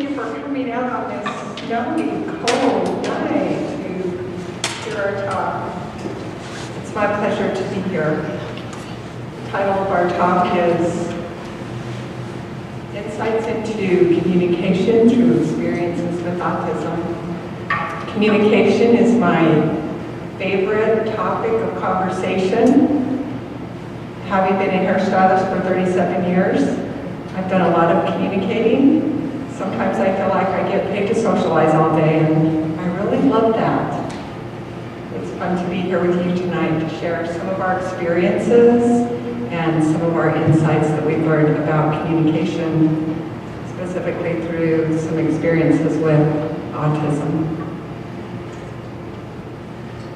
thank you for coming out on this snowy, cold night to hear our talk. It's my pleasure to be here. The title of our talk is Insights into Communication Through Experiences with Autism. Communication is my favorite topic of conversation. Having been a hairstylist for 37 years, I've done a lot of communicating. Sometimes I feel like I get paid to socialize all day, and I really love that. It's fun to be here with you tonight to share some of our experiences and some of our insights that we've learned about communication, specifically through some experiences with autism.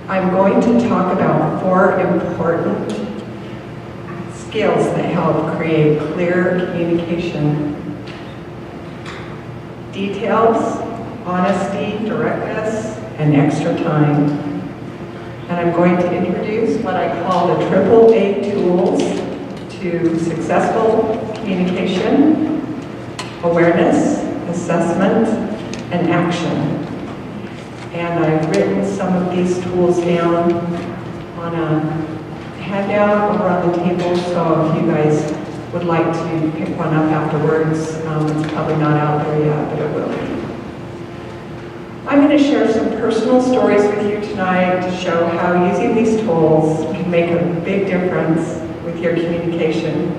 I'm going to talk about 4 important skills that help create clear communication. Details, honesty, directness, and extra time. And I'm going to introduce what I call the AAA tools to successful communication: awareness, assessment, and action. And I've written some of these tools down on a handout over on the table, so if you guys would like to pick one up afterwards, it's probably not out there yet, but it will be. I'm going to share some personal stories with you tonight to show how using these tools can make a big difference with your communication.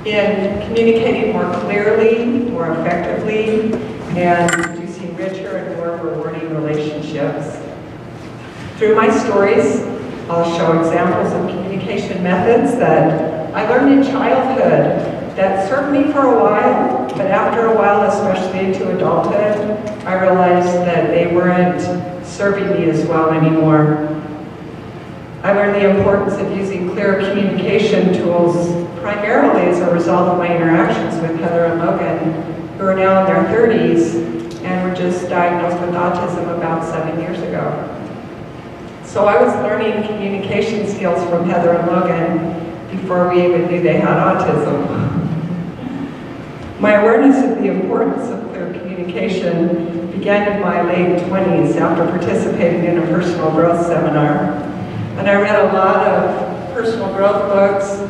In communicating more clearly, more effectively, and producing richer and more rewarding relationships. Through my stories, I'll show examples of communication methods that I learned in childhood that served me for a while, but after a while, especially into adulthood, I realized that they weren't serving me as well anymore. I learned the importance of using clear communication tools primarily as a result of my interactions with Heather and Logan, who are now in their 30s and were just diagnosed with autism about 7 years ago. So I was learning communication skills from Heather and Logan before we even knew they had autism. My awareness of the importance of clear communication began in my late 20s after participating in a personal growth seminar. And I read a lot of personal growth books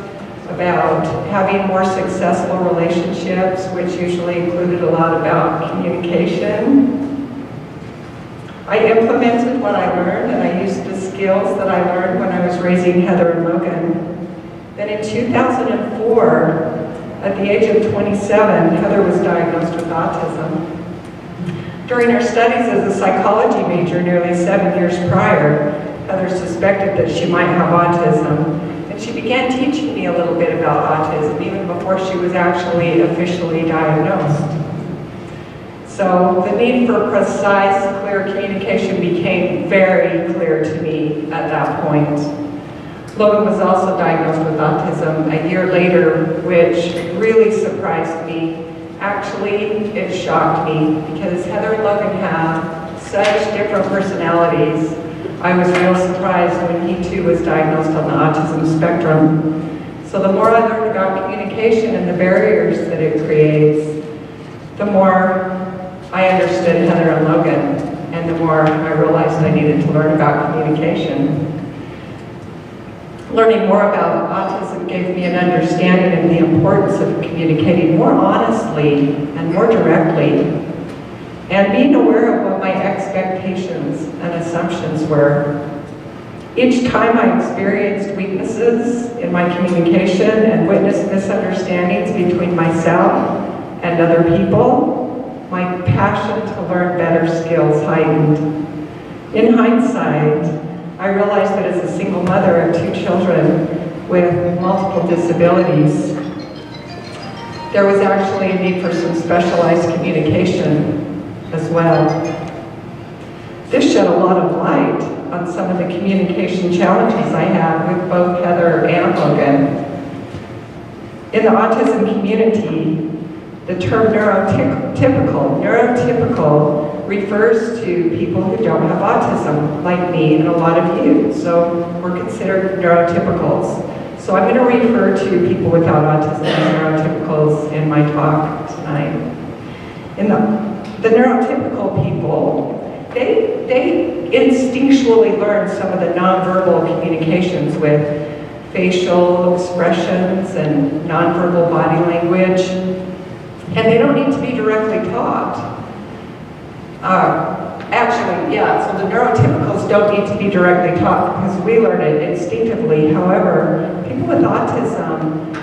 about having more successful relationships, which usually included a lot about communication. I implemented what I learned, and I used the skills that I learned when I was raising Heather and Logan. Then in 2004, at the age of 27, Heather was diagnosed with autism. During her studies as a psychology major nearly 7 years prior, Heather suspected that she might have autism, and she began teaching me a little bit about autism even before she was actually officially diagnosed. So the need for precise, clear communication became very clear to me at that point. Logan was also diagnosed with autism a year later, which really surprised me. Actually, it shocked me because Heather and Logan have such different personalities. I was real surprised when he too was diagnosed on the autism spectrum. So the more I learned about communication and the barriers that it creates, the more I understood Heather and Logan, and the more I realized I needed to learn about communication. Learning more about autism gave me an understanding of the importance of communicating more honestly and more directly, and being aware of what my expectations and assumptions were. Each time I experienced weaknesses in my communication and witnessed misunderstandings between myself and other people, my passion to learn better skills heightened. In hindsight, I realized that as a single mother of 2 children with multiple disabilities, there was actually a need for some specialized communication as well. This shed a lot of light on some of the communication challenges I had with both Heather and Logan. In the autism community, the term neurotypical refers to people who don't have autism, like me and a lot of you. So we're considered neurotypicals. So I'm going to refer to people without autism as neurotypicals in my talk tonight. In the neurotypical people, they instinctually learn some of the nonverbal communications with facial expressions and nonverbal body language, and they don't need to be directly taught. Actually, yeah, so the neurotypicals don't need to be directly taught because we learn it instinctively. However, people with autism,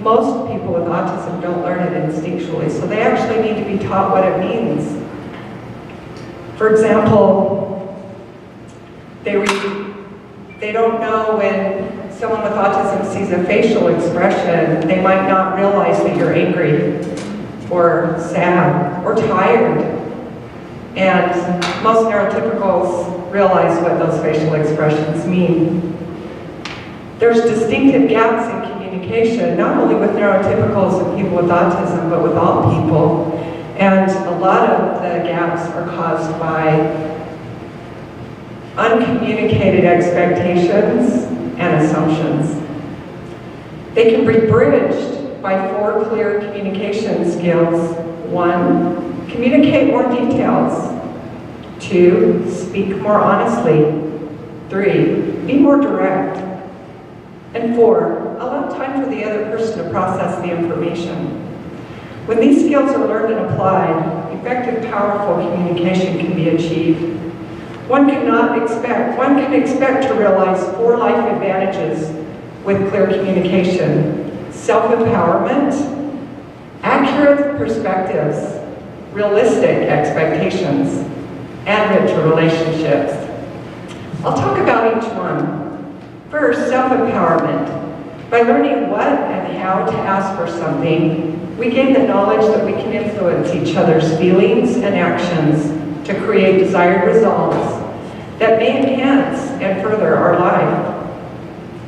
most people with autism don't learn it instinctually, so they actually need to be taught what it means. For example, they don't know when someone with autism sees a facial expression, they might not realize that you're angry or sad or tired. And most neurotypicals realize what those facial expressions mean. There's distinctive gaps in communication, not only with neurotypicals and people with autism, but with all people. And a lot of the gaps are caused by uncommunicated expectations and assumptions. They can be bridged by 4 clear communication skills. 1, communicate more details. 2, speak more honestly. 3, be more direct. And 4, allow time for the other person to process the information. When these skills are learned and applied, effective, powerful communication can be achieved. One can expect to realize 4 life advantages with clear communication: self-empowerment, accurate perspectives, realistic expectations, and richer relationships. I'll talk about each one. First, self-empowerment. By learning what and how to ask for something, we gain the knowledge that we can influence each other's feelings and actions to create desired results that may enhance and further our life.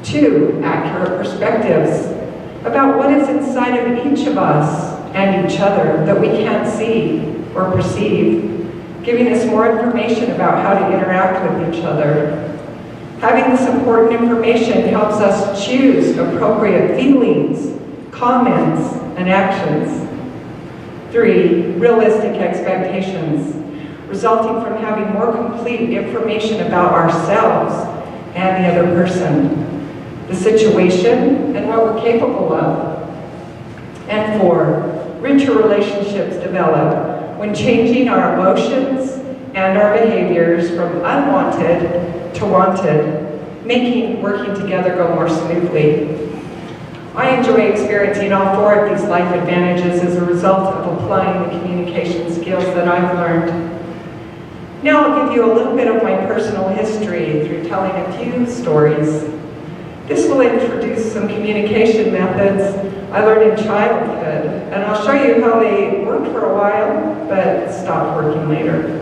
2, accurate perspectives about what is inside of each of us and each other that we can't see or perceive, giving us more information about how to interact with each other. Having this important information helps us choose appropriate feelings, comments, and actions. 3, realistic expectations, resulting from having more complete information about ourselves and the other person, the situation, and what we're capable of. And 4, richer relationships develop when changing our emotions and our behaviors from unwanted to wanted, making working together go more smoothly. I enjoy experiencing all 4 of these life advantages as a result of applying the communication skills that I've learned. Now I'll give you a little bit of my personal history through telling a few stories. This will introduce some communication methods I learned in childhood, and I'll show you how they worked for a while, but stopped working later.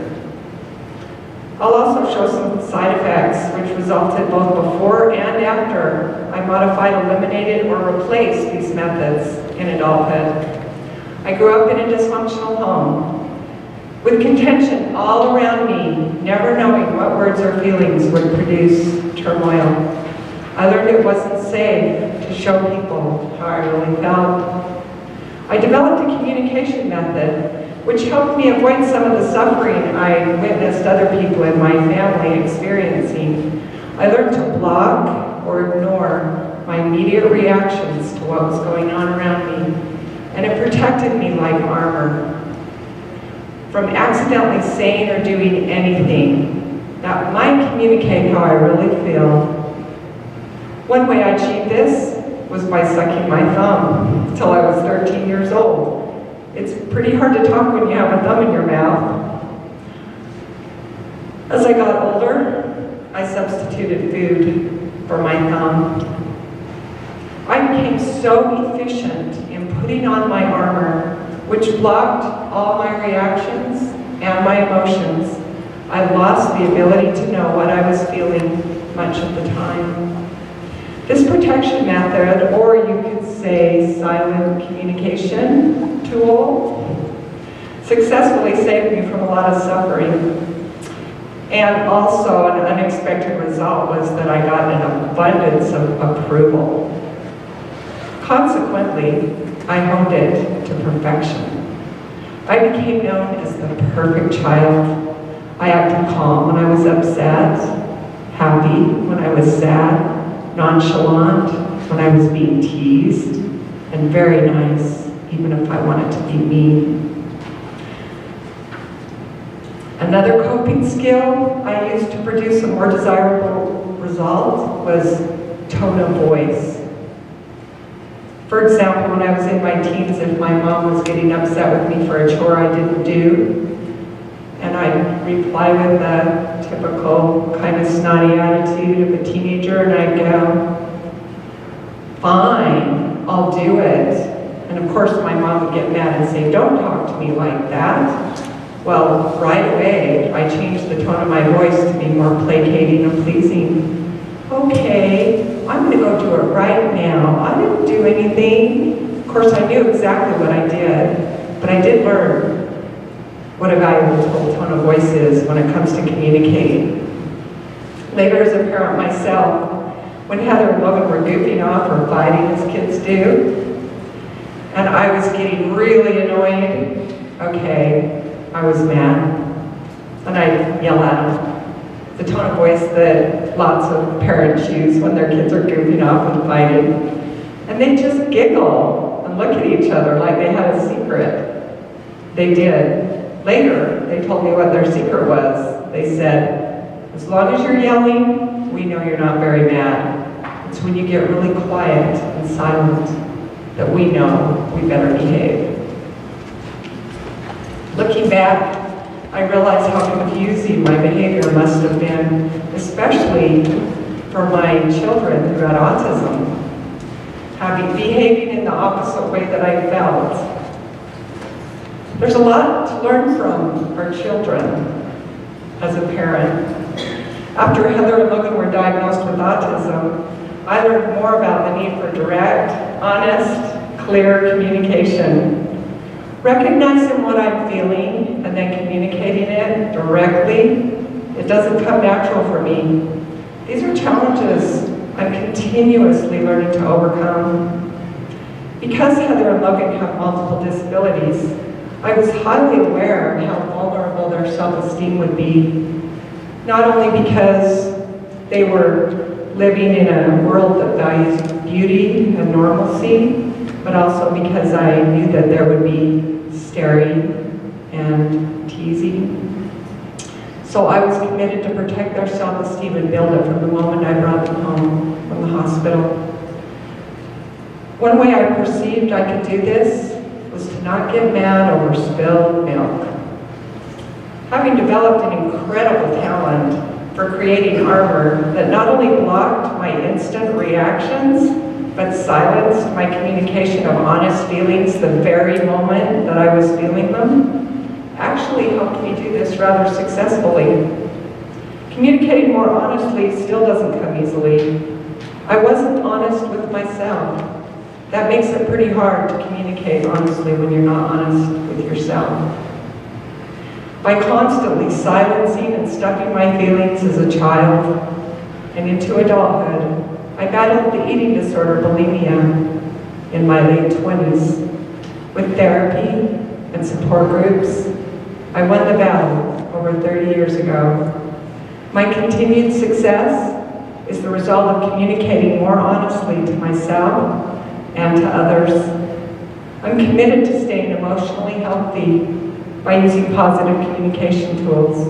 I'll also show some side effects which resulted both before and after I modified, eliminated, or replaced these methods in adulthood. I grew up in a dysfunctional home, with contention all around me, never knowing what words or feelings would produce turmoil. I learned it wasn't safe to show people how I really felt. I developed a communication method which helped me avoid some of the suffering I witnessed other people in my family experiencing. I learned to block or ignore my immediate reactions to what was going on around me, and it protected me like armor from accidentally saying or doing anything that might communicate how I really feel. One way I achieved this was by sucking my thumb until I was 13 years old. It's pretty hard to talk when you have a thumb in your mouth. As I got older, I substituted food for my thumb. I became so efficient in putting on my armor, which blocked all my reactions and my emotions. I lost the ability to know what I was feeling much of the time. This protection method, or you could say silent communication tool, successfully saved me from a lot of suffering. And also an unexpected result was that I got an abundance of approval. Consequently, I honed it to perfection. I became known as the perfect child. I acted calm when I was upset, happy when I was sad, nonchalant when I was being teased, and very nice even if I wanted to be mean. Another coping skill I used to produce a more desirable result was tone of voice. For example, when I was in my teens, if my mom was getting upset with me for a chore I didn't do, and I'd reply with a typical kind of snotty attitude of a teenager, and I'd go, "Fine, I'll do it." And of course my mom would get mad and say, "Don't talk to me like that." Well, right away, I changed the tone of my voice to be more placating and pleasing. "Okay, I'm gonna go do it right now. I didn't do anything." Of course, I knew exactly what I did, but I did learn what a valuable tone of voice is when it comes to communicating. Later, as a parent myself, when Heather and Logan were goofing off or fighting as kids do, and I was getting really annoyed, okay, I was mad, and I'd yell at them. The tone of voice that lots of parents use when their kids are goofing off and fighting. And they'd just giggle and look at each other like they had a secret. They did. Later, they told me what their secret was. They said, "As long as you're yelling, we know you're not very mad. It's when you get really quiet and silent that we know we better behave." Looking back, I realized how confusing my behavior must have been, especially for my children who had autism, behaving in the opposite way that I felt. There's a lot to learn from our children as a parent. After Heather and Logan were diagnosed with autism, I learned more about the need for direct, honest, clear communication. Recognizing what I'm feeling and then communicating it directly, it doesn't come natural for me. These are challenges I'm continuously learning to overcome. Because Heather and Logan have multiple disabilities, I was highly aware of how vulnerable their self-esteem would be. Not only because they were living in a world that values beauty and normalcy, but also because I knew that there would be staring and teasing. So I was committed to protect their self-esteem and build it from the moment I brought them home from the hospital. One way I perceived I could do this was to not get mad over spilled milk. Having developed an incredible talent for creating armor that not only blocked my instant reactions, but silenced my communication of honest feelings the very moment that I was feeling them, actually helped me do this rather successfully. Communicating more honestly still doesn't come easily. I wasn't honest with myself. That makes it pretty hard to communicate honestly when you're not honest with yourself. By constantly silencing and stuffing my feelings as a child and into adulthood, I battled the eating disorder bulimia in my late 20s. With therapy and support groups, I won the battle over 30 years ago. My continued success is the result of communicating more honestly to myself and to others. I'm committed to staying emotionally healthy by using positive communication tools.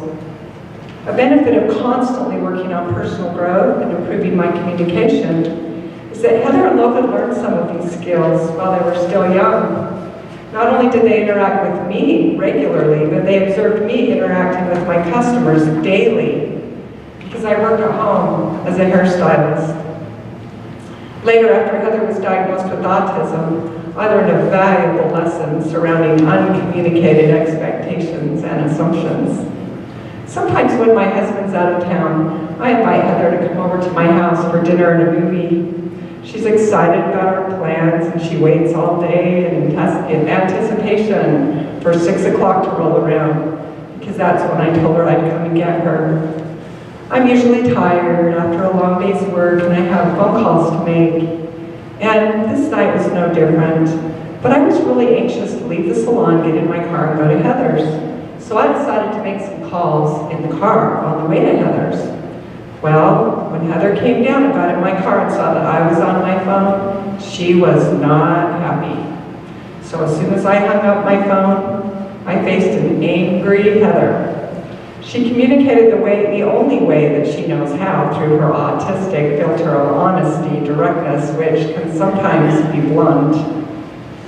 A benefit of constantly working on personal growth and improving my communication is that Heather and Logan learned some of these skills while they were still young. Not only did they interact with me regularly, but they observed me interacting with my customers daily because I worked at home as a hairstylist. Later, after Heather was diagnosed with autism, I learned a valuable lesson surrounding uncommunicated expectations and assumptions. Sometimes when my husband's out of town, I invite Heather to come over to my house for dinner and a movie. She's excited about our plans and she waits all day in anticipation for 6 o'clock to roll around, because that's when I told her I'd come and get her. I'm usually tired after a long day's work and I have phone calls to make. And this night was no different. But I was really anxious to leave the salon, get in my car, and go to Heather's. So I decided to make some calls in the car on the way to Heather's. Well, when Heather came down and got in my car and saw that I was on my phone, she was not happy. So as soon as I hung up my phone, I faced an angry Heather. She communicated the only way that she knows how, through her autistic filter of honesty, directness, which can sometimes be blunt.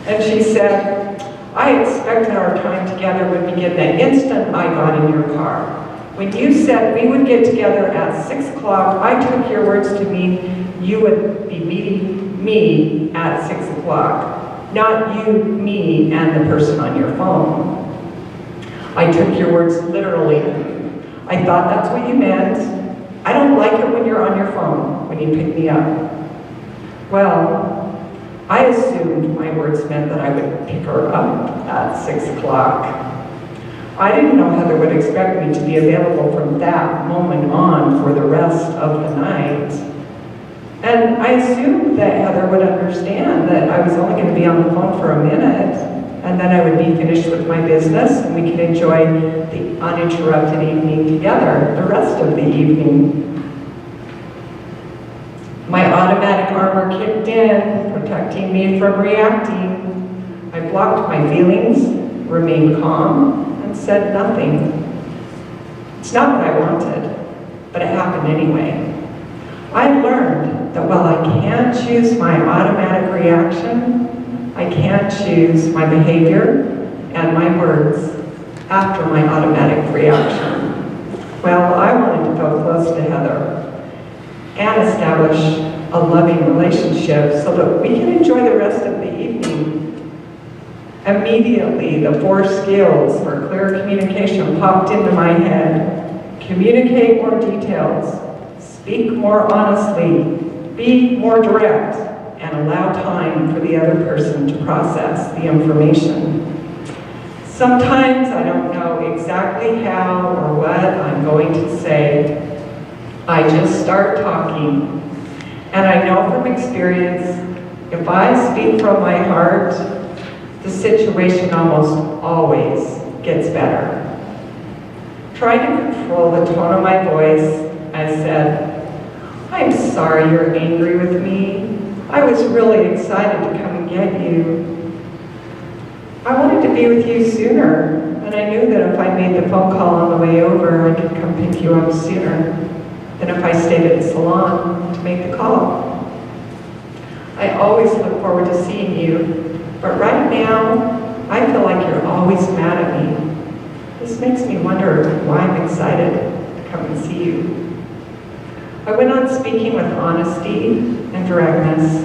And she said, I expected our time together would begin the instant I got in your car. When you said we would get together at 6 o'clock, I took your words to mean you would be meeting me at 6 o'clock, not you, me, and the person on your phone. I took your words literally. I thought that's what you meant. I don't like it when you're on your phone, when you pick me up. Well, I assumed my words meant that I would pick her up at 6 o'clock. I didn't know Heather would expect me to be available from that moment on for the rest of the night. And I assumed that Heather would understand that I was only going to be on the phone for a minute, and then I would be finished with my business, and we could enjoy the uninterrupted evening together, the rest of the evening. My automatic armor kicked in, protecting me from reacting. I blocked my feelings, remained calm, and said nothing. It's not what I wanted, but it happened anyway. I learned that while I can't choose my automatic reaction, I can choose my behavior and my words after my automatic reaction. Well, I wanted to go close to Heather and establish a loving relationship so that we can enjoy the rest of the evening. Immediately, the 4 skills for clear communication popped into my head. Communicate more details, speak more honestly, be more direct, and allow time for the other person to process the information. Sometimes I don't know exactly how or what I'm going to say. I just start talking. And I know from experience, if I speak from my heart, the situation almost always gets better. Trying to control the tone of my voice, I said, I'm sorry you're angry with me. I was really excited to come and get you. I wanted to be with you sooner, and I knew that if I made the phone call on the way over, I could come pick you up sooner than if I stayed at the salon to make the call. I always look forward to seeing you, but right now, I feel like you're always mad at me. This makes me wonder why I'm excited to come and see you. I went on speaking with honesty and directness.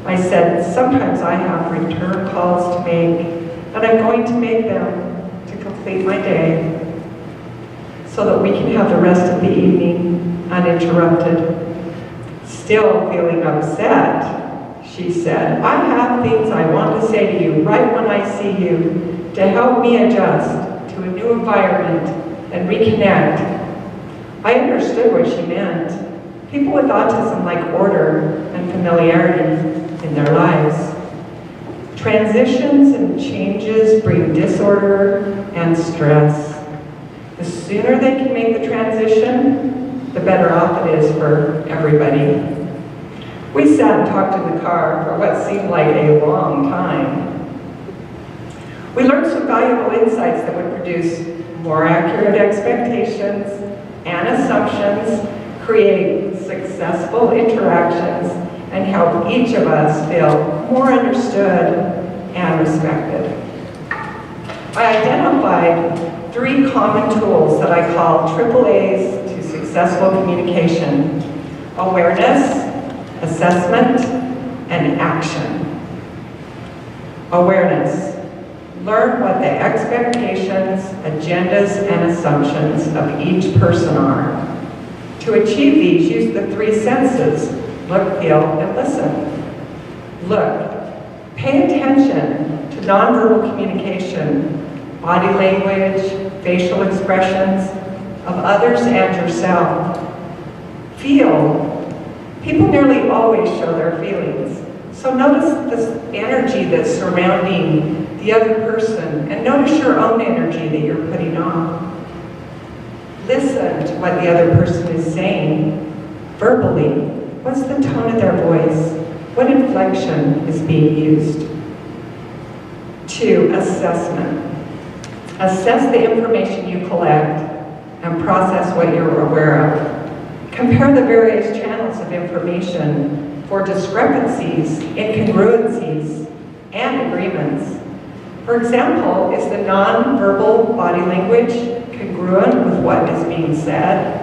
I said, sometimes I have return calls to make, and I'm going to make them to complete my day so that we can have the rest of the evening uninterrupted. Still feeling upset, she said, I have things I want to say to you right when I see you to help me adjust to a new environment and reconnect. I understood what she meant. People with autism like order and familiarity in their lives. Transitions and changes bring disorder and stress. The sooner they can make the transition, the better off it is for everybody. We sat and talked in the car for what seemed like a long time. We learned some valuable insights that would produce more accurate expectations and assumptions, create successful interactions, and help each of us feel more understood and respected. I identified 3 common tools that I call AAAs to successful communication: awareness, assessment, and action. Awareness. Learn what the expectations, agendas, and assumptions of each person are. To achieve these, use the 3 senses: look, feel, and listen. Look. Pay attention to nonverbal communication, body language, facial expressions of others and yourself. Feel. People nearly always show their feelings, So notice this energy that's surrounding the other person, and notice your own energy that you're putting on. Listen to what the other person is saying verbally. What's the tone of their voice? What inflection is being used? 2, assessment. Assess the information you collect and process what you're aware of. Compare the various channels of information for discrepancies, incongruencies, and agreements. For example, is the non-verbal body language congruent with what is being said?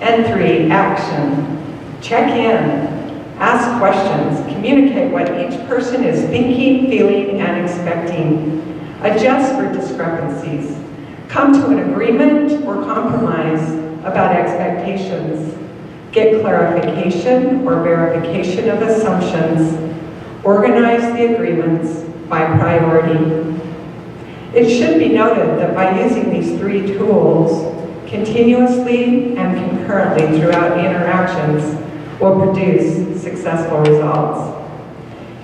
And 3, action. Check in, ask questions, communicate what each person is thinking, feeling, and expecting. Adjust for discrepancies. Come to an agreement or compromise about expectations. Get clarification or verification of assumptions. Organize the agreements by priority. It should be noted that by using these 3 tools continuously and concurrently throughout interactions will produce successful results.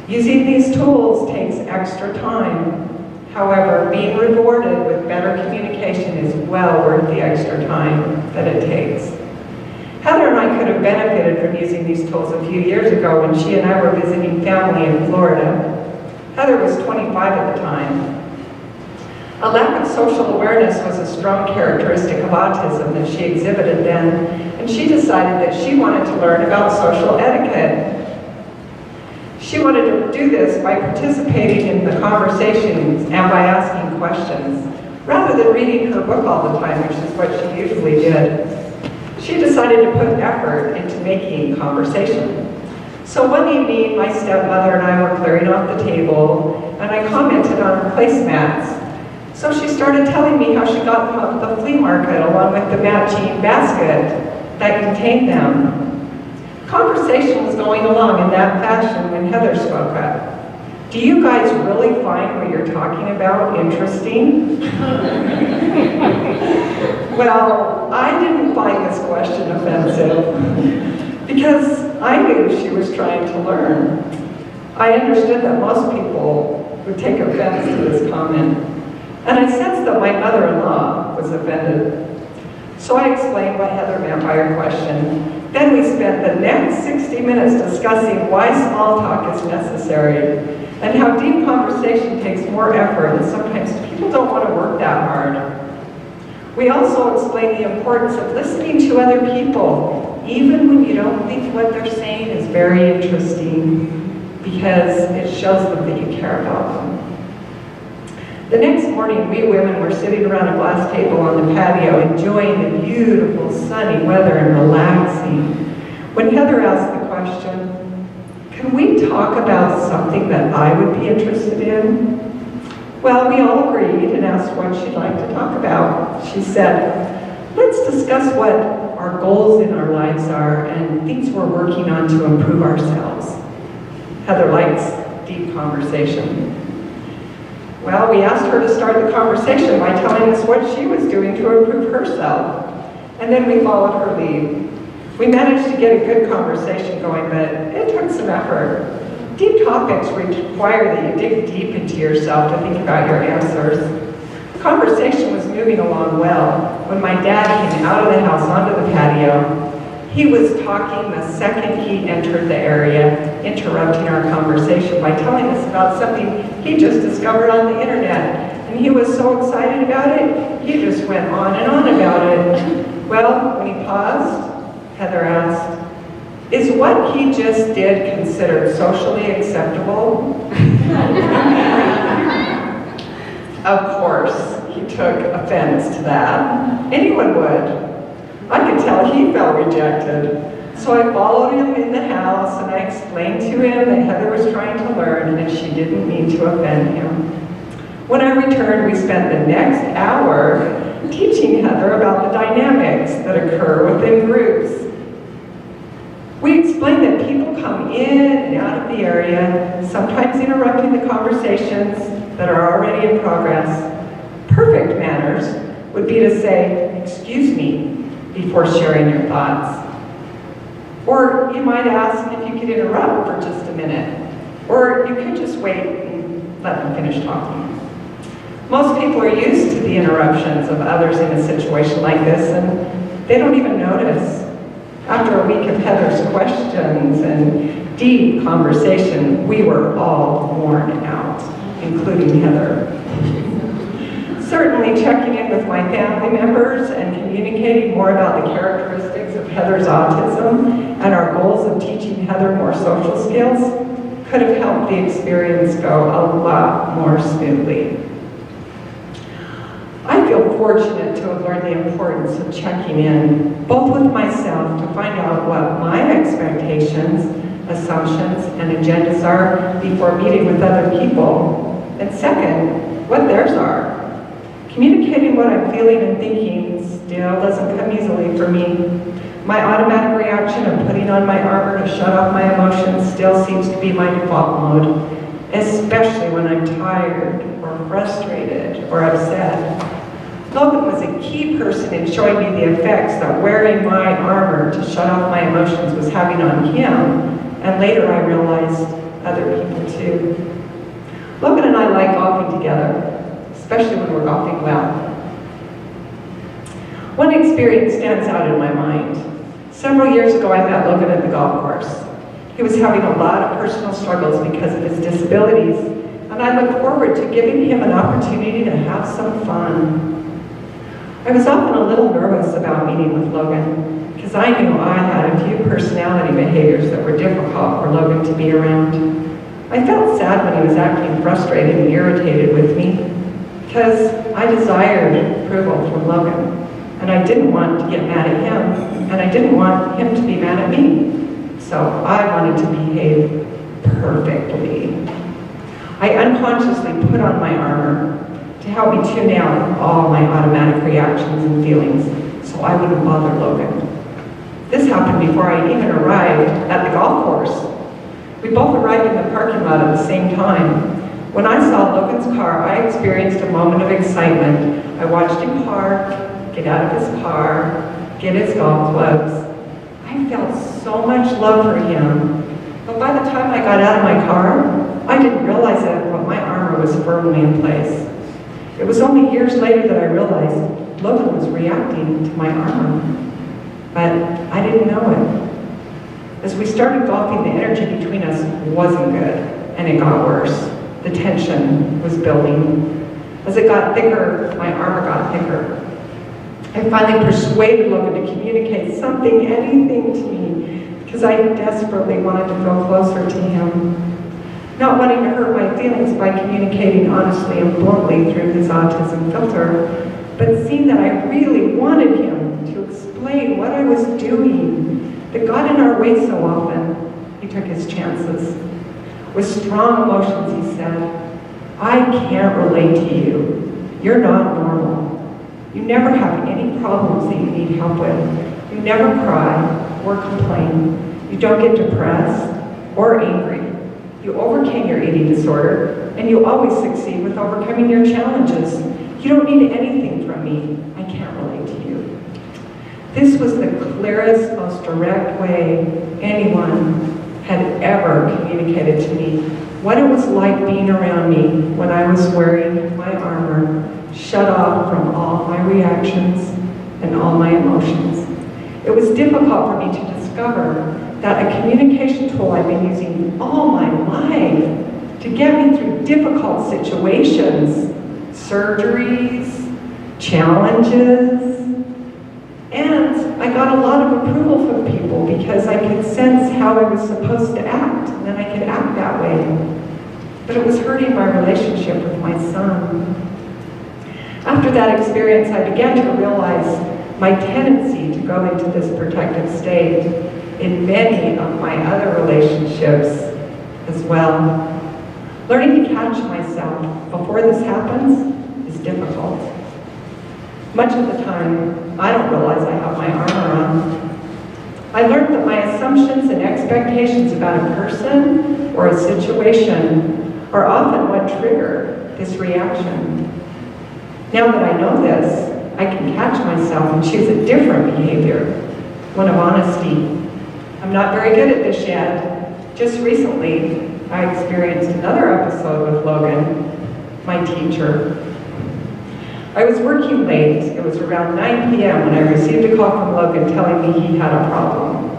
Using these tools takes extra time. However, being rewarded with better communication is well worth the extra time that it takes. Heather and I could have benefited from using these tools a few years ago when she and I were visiting family in Florida. Heather was 25 at the time. A lack of social awareness was a strong characteristic of autism that she exhibited then, and she decided that she wanted to learn about social etiquette. She wanted to do this by participating in the conversations and by asking questions, rather than reading her book all the time, which is what she usually did. She decided to put effort into making conversation. So one evening, my stepmother and I were clearing off the table, and I commented on her placemats. So she started telling me how she got them off the flea market along with the matching basket that contained them. Conversation was going along in that fashion when Heather spoke up. Do you guys really find what you're talking about interesting? Well, I didn't find this question offensive because I knew she was trying to learn. I understood that most people would take offense to this comment. And I sensed that my mother-in-law was offended. So I explained what Heather meant by her question. Then we spent the next 60 minutes discussing why small talk is necessary and how deep conversation takes more effort and sometimes people don't want to work that hard. We also explained the importance of listening to other people, even when you don't think what they're saying is very interesting, because it shows them that you care about them. The next morning, we women were sitting around a glass table on the patio, enjoying the beautiful sunny weather and relaxing, when Heather asked the question, "Can we talk about something that I would be interested in?" Well, we all agreed and asked what she'd like to talk about. She said, "Let's discuss what our goals in our lives are and things we're working on to improve ourselves." Heather likes deep conversation. Well, we asked her to start the conversation by telling us what she was doing to improve herself. And then we followed her lead. We managed to get a good conversation going, but it took some effort. Deep topics require that you dig deep into yourself to think about your answers. The conversation was moving along well when my dad came out of the house onto the patio. He was talking the second he entered the area, interrupting our conversation by telling us about something he just discovered on the internet. And he was so excited about it, he just went on and on about it. Well, when he paused, Heather asked, "Is what he just did considered socially acceptable?" Of course, he took offense to that. Anyone would. I could tell he felt rejected. So I followed him in the house and I explained to him that Heather was trying to learn and that she didn't mean to offend him. When I returned, we spent the next hour teaching Heather about the dynamics that occur within groups. We explained that people come in and out of the area, sometimes interrupting the conversations that are already in progress. Perfect manners would be to say, "Excuse me," before sharing your thoughts. Or you might ask if you could interrupt for just a minute. Or you could just wait and let them finish talking. Most people are used to the interruptions of others in a situation like this, and they don't even notice. After a week of Heather's questions and deep conversation, we were all worn out, including Heather. Certainly checking in with my family members and communicating more about the characteristics of Heather's autism and our goals of teaching Heather more social skills could have helped the experience go a lot more smoothly. I feel fortunate to have learned the importance of checking in, both with myself to find out what my expectations, assumptions, and agendas are before meeting with other people, and second, what theirs are. Communicating what I'm feeling and thinking still doesn't come easily for me. My automatic reaction of putting on my armor to shut off my emotions still seems to be my default mode, especially when I'm tired or frustrated or upset. Logan was a key person in showing me the effects that wearing my armor to shut off my emotions was having on him, and later I realized other people too. Logan and I like golfing together, especially when we're golfing well. One experience stands out in my mind. Several years ago, I met Logan at the golf course. He was having a lot of personal struggles because of his disabilities, and I looked forward to giving him an opportunity to have some fun. I was often a little nervous about meeting with Logan because I knew I had a few personality behaviors that were difficult for Logan to be around. I felt sad when he was acting frustrated and irritated with me because I desired approval from Logan, and I didn't want to get mad at him, and I didn't want him to be mad at me. So I wanted to behave perfectly. I unconsciously put on my armor to help me tune out all my automatic reactions and feelings so I wouldn't bother Logan. This happened before I even arrived at the golf course. We both arrived in the parking lot at the same time. When I saw Logan's car, I experienced a moment of excitement. I watched him park, get out of his car, get his golf clubs. I felt so much love for him. But by the time I got out of my car, I didn't realize that my armor was firmly in place. It was only years later that I realized Logan was reacting to my armor, but I didn't know it. As we started golfing, the energy between us wasn't good, and it got worse. The tension was building. As it got thicker, my armor got thicker. I finally persuaded Logan to communicate something, anything to me, because I desperately wanted to feel closer to him. Not wanting to hurt my feelings by communicating honestly and bluntly through his autism filter, but seeing that I really wanted him to explain what I was doing that got in our way so often, he took his chances. With strong emotions, he said, "I can't relate to you. You're not normal. You never have any problems that you need help with. You never cry or complain. You don't get depressed or angry. You overcame your eating disorder, and you always succeed with overcoming your challenges. You don't need anything from me. I can't relate to you." This was the clearest, most direct way anyone had ever communicated to me what it was like being around me when I was wearing my armor, shut off from all my reactions and all my emotions. It was difficult for me to discover that a communication tool I've been using all my life to get me through difficult situations, surgeries, challenges, and I got a lot of approval from people because I could sense how I was supposed to act, and then I could act that way. But it was hurting my relationship with my son. After that experience, I began to realize my tendency to go into this protective state in many of my other relationships as well. Learning to catch myself before this happens is difficult. Much of the time, I don't realize I have my armor on. I learned that my assumptions and expectations about a person or a situation are often what trigger this reaction. Now that I know this, I can catch myself and choose a different behavior, one of honesty. I'm not very good at this yet. Just recently, I experienced another episode with Logan, my teacher. I was working late. It was around 9 p.m. when I received a call from Logan telling me he had a problem.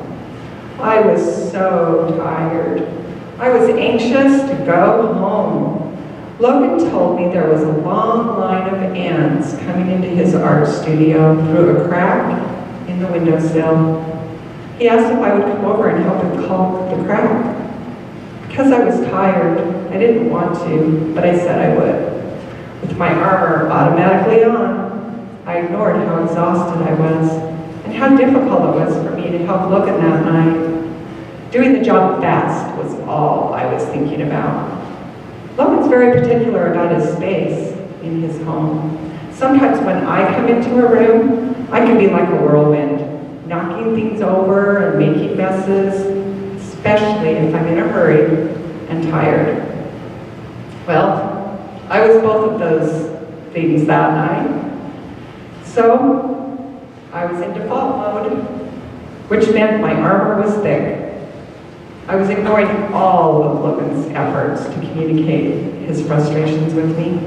I was so tired. I was anxious to go home. Logan told me there was a long line of ants coming into his art studio through a crack in the windowsill. He asked if I would come over and help him caulk the crack. Because I was tired, I didn't want to, but I said I would. With my armor automatically on, I ignored how exhausted I was and how difficult it was for me to help Logan that night. Doing the job fast was all I was thinking about. Logan's very particular about his space in his home. Sometimes when I come into a room, I can be like a whirlwind, knocking things over and making messes, especially if I'm in a hurry and tired. Well, I was both of those things that night. So, I was in default mode, which meant my armor was thick. I was ignoring all of Logan's efforts to communicate his frustrations with me.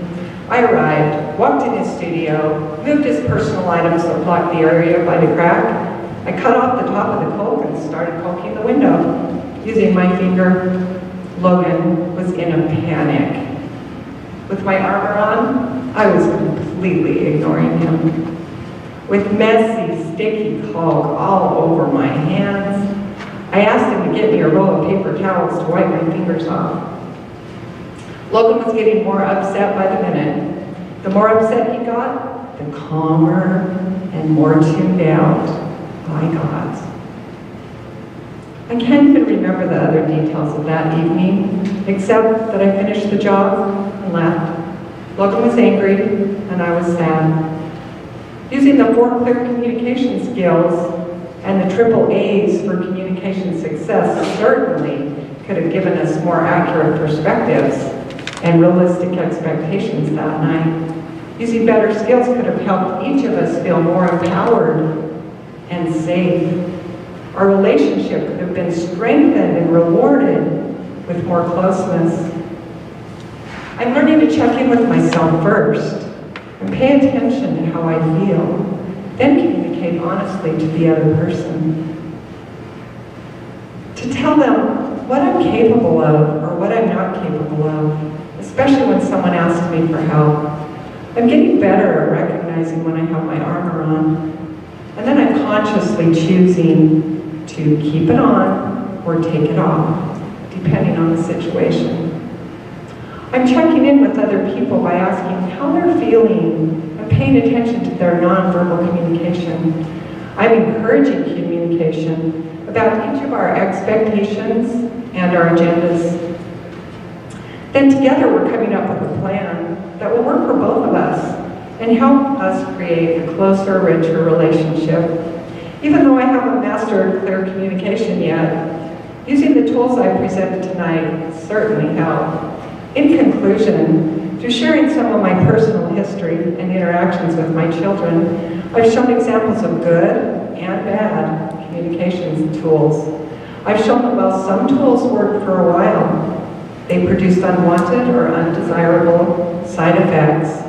I arrived, walked in his studio, moved his personal items that blocked the area by the crack. I cut off the top of the caulk and started caulking the window, using my finger. Logan was in a panic. With my armor on, I was completely ignoring him. With messy, sticky caulk all over my hands, I asked him to get me a roll of paper towels to wipe my fingers off. Logan was getting more upset by the minute. The more upset he got, the calmer and more tuned out I got. I can't even remember the other details of that evening, except that I finished the job and left. Logan was angry, and I was sad. Using the 4 clear communication skills and the triple A's for communication success certainly could have given us more accurate perspectives and realistic expectations that night. Using better skills could have helped each of us feel more empowered and safe. Our relationship could have been strengthened and rewarded with more closeness. I'm learning to check in with myself first and pay attention to how I feel, then communicate honestly to the other person. To tell them what I'm capable of or what I'm not capable of, especially when someone asks me for help. I'm getting better at recognizing when I have my armor on, and then I'm consciously choosing to keep it on or take it off, depending on the situation. I'm checking in with other people by asking how they're feeling and paying attention to their nonverbal communication. I'm encouraging communication about each of our expectations and our agendas. Then together we're coming up with a plan that will work for both of us and help us create a closer, richer relationship. Even though I haven't mastered clear communication yet, using the tools I presented tonight certainly help. In conclusion, through sharing some of my personal history and interactions with my children, I've shown examples of good and bad communications tools. I've shown that while some tools worked for a while, they produced unwanted or undesirable side effects.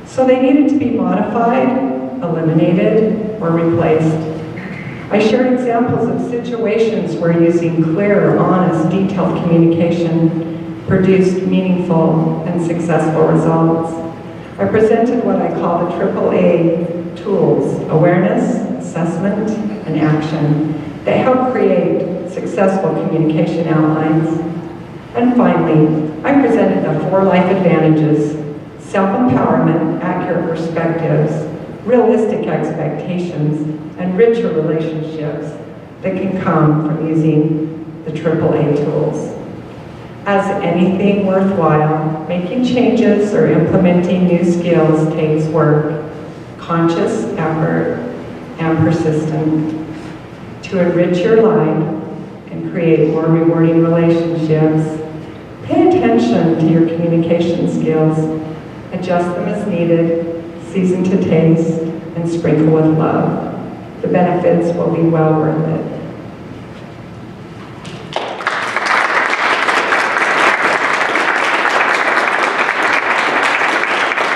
So they needed to be modified, eliminated, or replaced. I shared examples of situations where using clear, honest, detailed communication produced meaningful and successful results. I presented what I call the AAA tools: awareness, assessment, and action, that help create successful communication outlines. And finally, I presented the 4 life advantages: self-empowerment, accurate perspectives, realistic expectations, and richer relationships that can come from using the AAA tools. As anything worthwhile, making changes or implementing new skills takes work, conscious effort, and persistence. To enrich your life and create more rewarding relationships, pay attention to your communication skills, adjust them as needed, season to taste, and sprinkle with love. The benefits will be well worth it.